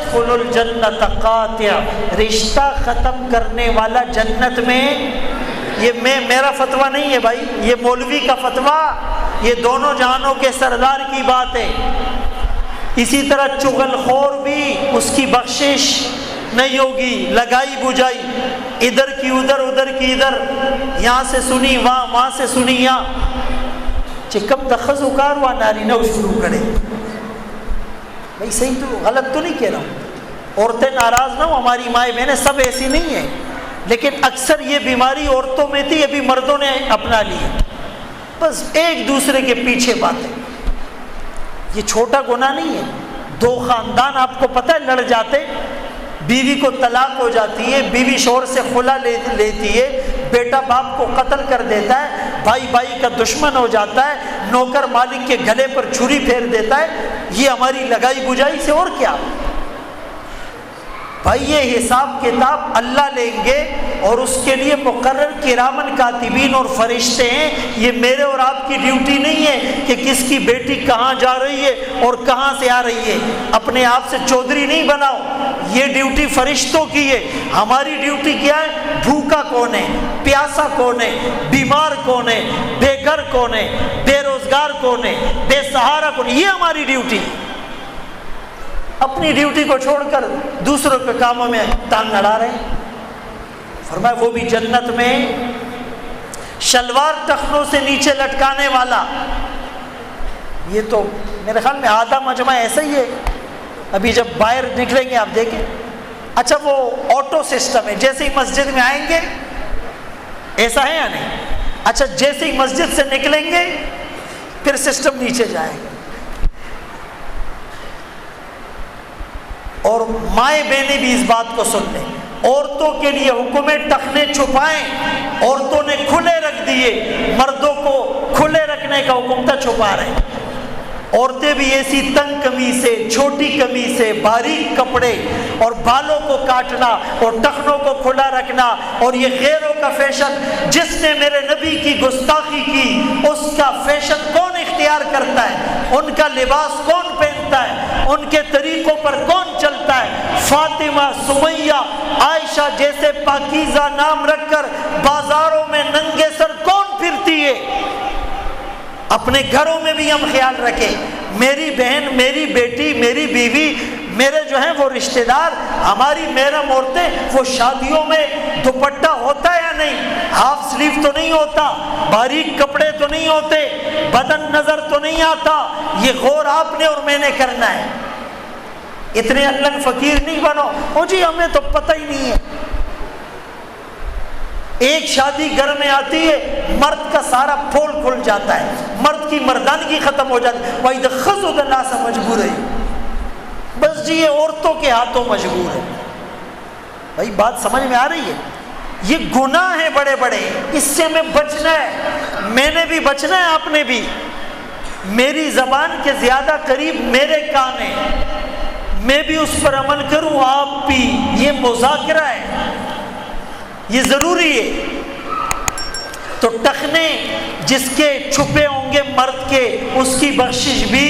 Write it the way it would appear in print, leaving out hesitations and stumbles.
يدخل الجنت قاطع، رشتہ ختم کرنے والا جنت میں، یہ میرا فتویٰ نہیں ہے بھائی، یہ مولوی کا فتویٰ، یہ دونوں جہانوں کے سردار کی بات ہے۔ اسی طرح چغل خور بھی اس کی بخشش نہیں ہوگی، لگائی بجائی، ادھر کی ادھر ادھر کی ادھر، یہاں سے سنی وہاں، وہاں سے سنی یہاں، چکم تخذ کار ہوا ناری نو شروع کرے۔ بھائی صحیح تو غلط تو نہیں کہہ رہا ہوں، عورتیں ناراض نہ ہو، ہماری مائیں بہنیں سب ایسی نہیں ہیں، لیکن اکثر یہ بیماری عورتوں میں تھی، ابھی مردوں نے اپنا لی ہے، بس ایک دوسرے کے پیچھے باتیں۔ یہ چھوٹا گناہ نہیں ہے، دو خاندان آپ کو پتہ ہے لڑ جاتے، بیوی کو طلاق ہو جاتی ہے، بیوی شوہر سے خلا لیتی ہے، بیٹا باپ کو قتل کر دیتا ہے، بھائی بھائی کا دشمن ہو جاتا ہے، نوکر مالک کے گلے پر چھری پھیر دیتا ہے، یہ ہماری لگائی بجائی سے اور کیا؟ بھائی یہ حساب کتاب اللہ لیں گے، اور اس کے لیے مقرر کرامن کاتبین اور فرشتے ہیں۔ یہ میرے اور آپ کی ڈیوٹی نہیں ہے کہ کس کی بیٹی کہاں جا رہی ہے اور کہاں سے آ رہی ہے، اپنے آپ سے چودھری نہیں بناؤ، یہ ڈیوٹی فرشتوں کی ہے۔ ہماری ڈیوٹی کیا ہے؟ بھوکا کون ہے، پیاسا کون ہے، بیمار کون ہے، بے گھر کون ہے، بے روزگار کون ہے، بے سہارا کون ہے، یہ ہماری ڈیوٹی ہے۔ اپنی ڈیوٹی کو چھوڑ کر دوسروں کے کاموں میں ٹانگ اڑا رہے ہیں۔ فرمایا وہ بھی جنت میں شلوار ٹخنوں سے نیچے لٹکانے والا۔ یہ تو میرے خیال میں آدھا مجمع ایسا ہی ہے، ابھی جب باہر نکلیں گے آپ دیکھیں۔ اچھا وہ آٹو سسٹم ہے، جیسے ہی مسجد میں آئیں گے، ایسا ہے یا نہیں؟ اچھا جیسے ہی مسجد سے نکلیں گے پھر سسٹم نیچے جائے گا۔ اور مائیں بہنیں بھی اس بات کو سن لیں، عورتوں کے لیے حکم ہے ٹخنے چھپائیں، عورتوں نے کھلے رکھ دیے، مردوں کو کھلے رکھنے کا حکم تھا، چھپا رہے ہیں۔ عورتیں بھی ایسی تنگ قمیصیں، چھوٹی قمیصیں، باریک کپڑے، اور بالوں کو کاٹنا اور ٹخنوں کو کھلا رکھنا، اور یہ غیروں کا فیشن، جس نے میرے نبی کی گستاخی کی اس کا فیشن کون اختیار کرتا ہے، ان کا لباس کون پہنتا ہے، ان کے طریقوں پر کون چلتا ہے؟ فاطمہ، سمیہ، عائشہ جیسے پاکیزہ نام رکھ کر بازاروں میں ننگے سر کون پھرتی ہے؟ اپنے گھروں میں بھی ہم خیال رکھیں، میری بہن، میری بیٹی، میری بیوی، میرے جو ہیں وہ رشتہ دار، ہماری محرم عورتیں، وہ شادیوں میں دوپٹہ ہوتا ہے یا نہیں؟ ہاف سلیو تو نہیں ہوتا، باریک کپڑے تو نہیں ہوتے، بدن نظر تو نہیں آتا، یہ غور آپ نے اور میں نے کرنا ہے۔ اتنے الگ فقیر نہیں بنو، او جی ہمیں تو پتہ ہی نہیں ہے۔ ایک شادی گھر میں آتی ہے، مرد کا سارا پھول کھل جاتا ہے، مرد کی مردانگی ختم ہو جاتی ہے، وَإِذَا خَزُدَ النَّاسَ مجبور ہے، بس جی یہ عورتوں کے ہاتھوں مجبور ہے۔ بھائی بات سمجھ میں آ رہی ہے؟ یہ گناہ ہیں بڑے بڑے، اس سے ہمیں بچنا ہے، میں نے بھی بچنا ہے، آپ نے بھی۔ میری زبان کے زیادہ قریب میرے کان ہیں، میں بھی اس پر عمل کروں، آپ بھی، یہ مذاکرہ ہے، یہ ضروری ہے۔ تو ٹخنے جس کے چھپے ہوں گے مرد کے، اس کی بخشش بھی